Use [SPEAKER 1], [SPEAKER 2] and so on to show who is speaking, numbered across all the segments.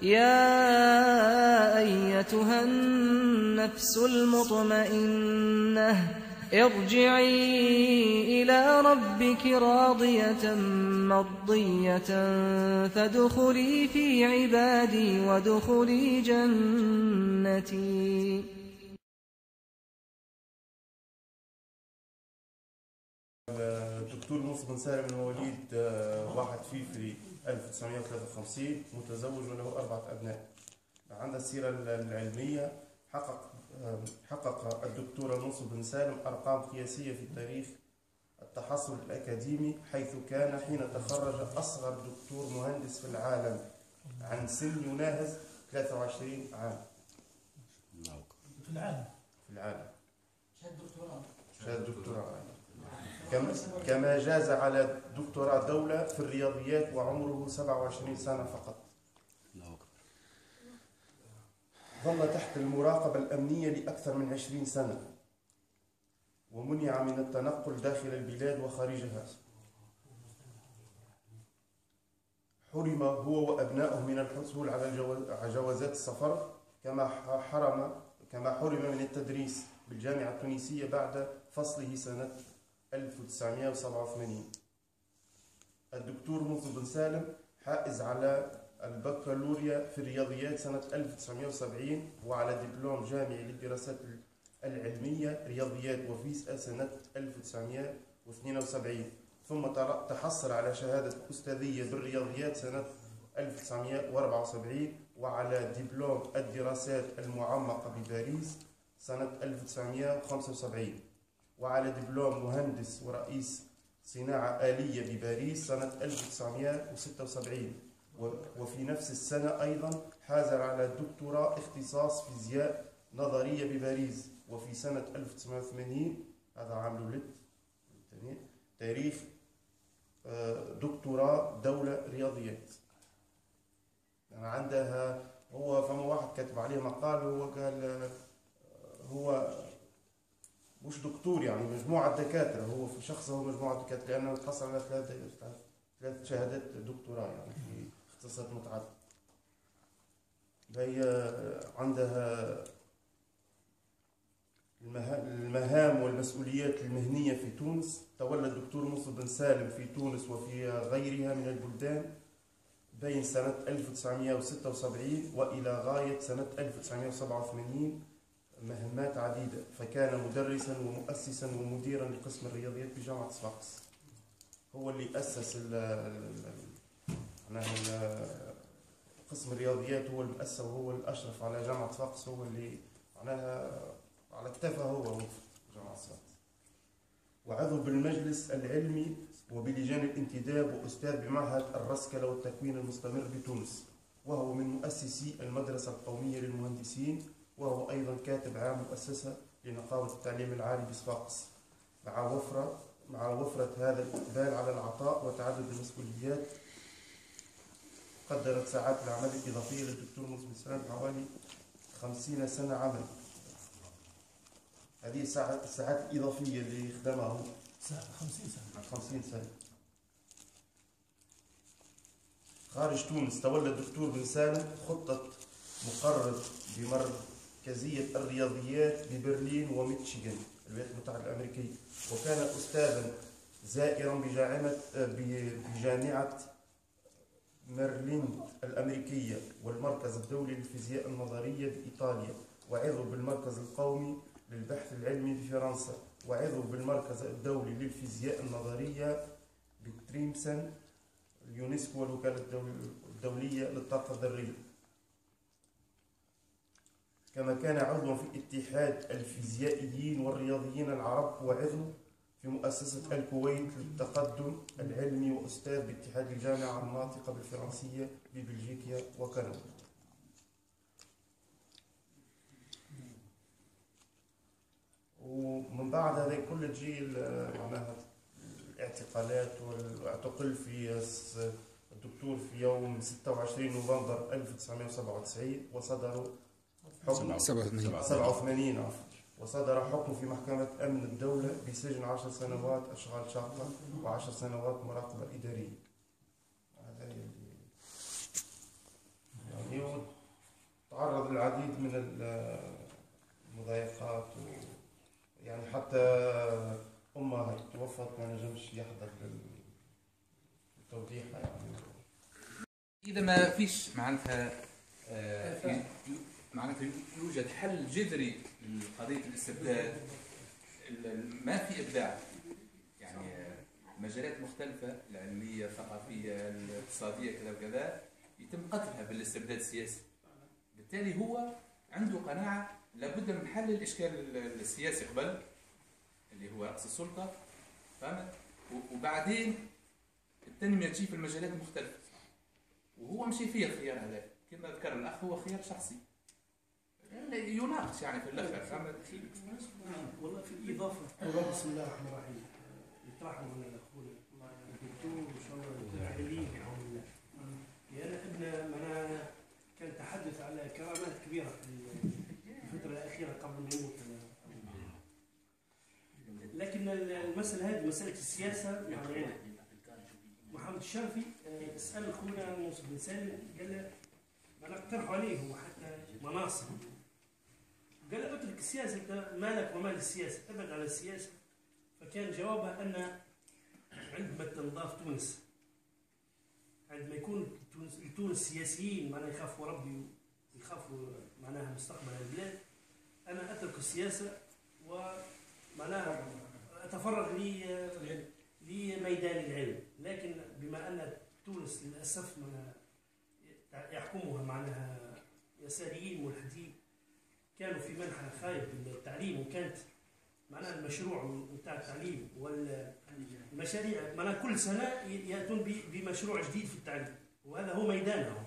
[SPEAKER 1] يا أيتها النفس المطمئنة ارجعي إلى ربك راضية مرضية فادخلي في عبادي وادخلي جنتي.
[SPEAKER 2] الدكتور موسى بن سالم المواليد 1 فبراير 1953، متزوج وله 4 أبناء. عند السيرة العلمية حقق الدكتور موسى بن سالم أرقام قياسية في تاريخ التحصل الأكاديمي، حيث كان حين تخرج أصغر دكتور مهندس في العالم عن سن يناهز 23 عام. في العالم شهادة دكتوراه. كما جاز على دكتوراه دولة في الرياضيات وعمره 27 سنة فقط. ظل تحت المراقبة الأمنية لأكثر من 20 سنة، ومنع من التنقل داخل البلاد وخارجها. حرم هو وأبنائه من الحصول على جوازات السفر، كما حرم من التدريس بالجامعة التونسية بعد فصله سنة 1987. الدكتور موسى بن سالم حائز على البكالوريا في الرياضيات سنة 1970 وعلى دبلوم جامعي للدراسات العلمية رياضيات وفيزياء سنة 1972، ثم تحصل على شهادة أستاذية بالرياضيات سنة 1974 وعلى دبلوم الدراسات المعمقة بباريس سنة 1975 وعلى دبلوم مهندس ورئيس صناعة آلية بباريس سنة 1976. وفي نفس السنة أيضا حاز على دكتوراه اختصاص فيزياء نظرية بباريس. وفي سنة 1980 هذا عام الولد تاريخ دكتوراه دولة رياضيات. يعني عندها هو فما واحد كاتب عليه مقال، هو قال هو مش دكتور، يعني مجموعة دكاترة، هو في شخصه هو مجموعة دكاترة، لأنه تحصل على 3 شهادات دكتوراه يعني في اختصاصات متعددة. هي عندها المهام والمسؤوليات المهنية في تونس. تولى الدكتور موسى بن سالم في تونس وفي غيرها من البلدان بين سنة 1976 وإلى غاية سنة 1987 مهمات عديدة، فكان مدرسا ومؤسسا ومديرا لقسم الرياضيات بجامعة صفاقس. هو اللي أسس قسم الرياضيات، هو المؤسس وهو الأشرف على جامعة صفاقس، هو اللي معناها على كتافه هو جامعة صفاقس. وعضو بالمجلس العلمي وبلجان الانتداب، وأستاذ بمعهد الرسكلة والتكوين المستمر بتونس، وهو من مؤسسي المدرسة القومية للمهندسين، وهو أيضا كاتب عام مؤسسة لنقابة التعليم العالي بصفاقس. مع وفرة هذا الإقبال على العطاء وتعدد المسؤوليات، قدرت ساعات العمل الإضافية للدكتور موسى بن سالم حوالي 50 سنة عمل. هذه الساعات الإضافية اللي خدمها 50 سنة خارج تونس. تولى الدكتور بن سالم خطة مقرر بمركزية الرياضيات ببرلين وميتشيغان الولايات المتحدة الأمريكية، وكان أستاذا زائرا بجامعة ميرلين الأمريكية والمركز الدولي للفيزياء النظرية بإيطاليا، وعضو بالمركز القومي للبحث العلمي بفرنسا، وعضو بالمركز الدولي للفيزياء النظرية بتريمسن اليونسكو والوكالة الدولية للطاقة الذرية. كما كان عضوا في اتحاد الفيزيائيين والرياضيين العرب، وعضو في مؤسسة الكويت للتقدم العلمي، وأستاذ باتحاد الجامعة الناطقة بالفرنسية ببلجيكا وكندا. ومن بعد هذا كل تجي معناها الاعتقالات، واعتقل في الدكتور في يوم 26 نوفمبر 1997 وصدر حكم 87 وصدر حكم في محكمة أمن الدولة بسجن 10 سنوات أشغال شاقة و10 سنوات مراقبة إدارية. هذا يعني العديد من المضايقات يعني حتى أمها توفت ما نجمش يحضر للتوضيح يعني.
[SPEAKER 3] إذا ما فيش معناتها يوجد حل جذري لقضية الاستبداد، ما في إبداع يعني مجالات مختلفة العلمية الثقافية الاقتصادية كذا وكذا يتم قتلها بالاستبداد السياسي. بالتالي هو عنده قناعة لابد من حل الإشكال السياسي قبل اللي هو رأس السلطة، فهمت؟ وبعدين التنمية تجي في المجالات المختلفة، وهو مشي فيه الخيار هذا كما ذكر الأخ، هو خيار شخصي يناقش يعني في الآخر، فهمت؟
[SPEAKER 4] والله في إضافة. بسم الله الرحمن الرحيم. يطرحوا من الأخوة الدكتور إن شاء الله التعليم بعون الله. لأن ابن منا كان تحدث على كرامات كبيرة في الفترة الأخيرة قبل ما يموت. لكن المسألة هذه مسألة السياسة يعني محمد الشرفي سأل أخونا موسى بن سالم قال له أنا اقترحوا عليه هو حتى مناصب، قال له اترك السياسة، أنت مالك ومال السياسة، ابعد على السياسة. فكان جوابها أن عندما تنضاف تونس، عندما يكون تونس سياسيين معناها يخافوا ربي ويخافوا معناها مستقبل البلاد، أنا أترك السياسة ومعناها أتفرغ لميدان العلم. لكن بما أن تونس للأسف يحكمها معناها يساريين ملحدين كانوا في منحى خايب بالتعليم، وكانت معناها المشروع بتاع التعليم والمشاريع معناها كل سنة يأتون بمشروع جديد في التعليم، وهذا هو ميدانه،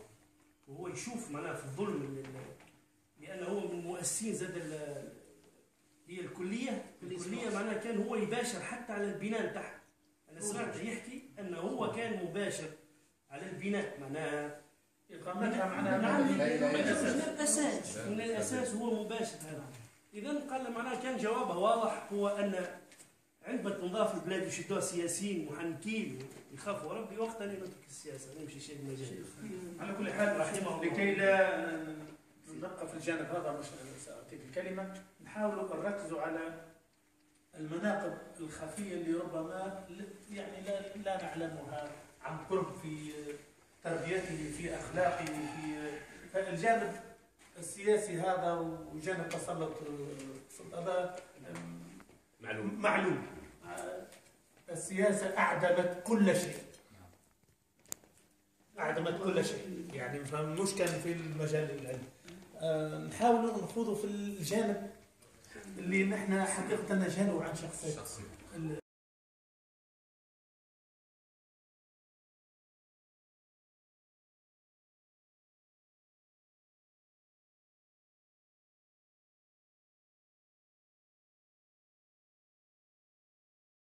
[SPEAKER 4] وهو يشوف معناها في الظلم لأنه هو من مؤسسين زاد هي الكلية معناها كان هو يباشر حتى على البناء تحت. أنا سمعت يحكي أنه هو كان مباشر على البناء معناها إقامتها معناها من الأساس هو مباشر هذا. إذا قال معناها كان جوابه واضح، هو أن عندما تنضاف البلاد يشدوها سياسيين محنكين يخافوا ربي، وقتا نترك السياسة نمشي شيء المجال.
[SPEAKER 5] على كل حال رحمه لكي لا نبقى في الجانب هذا مش سأعطيك الكلمة، نحاول نركز على المناقب الخفية اللي ربما يعني لا نعلمها عن قرب في تربيته، في أخلاقه، في الجانب السياسي هذا وجانب تسلط هذا معلوم. السياسة أعدمت كل شيء، يعني مش كان في المجال العلمي. نحاول نخوضه في الجانب اللي نحن حقيقة نجهله عن شخصية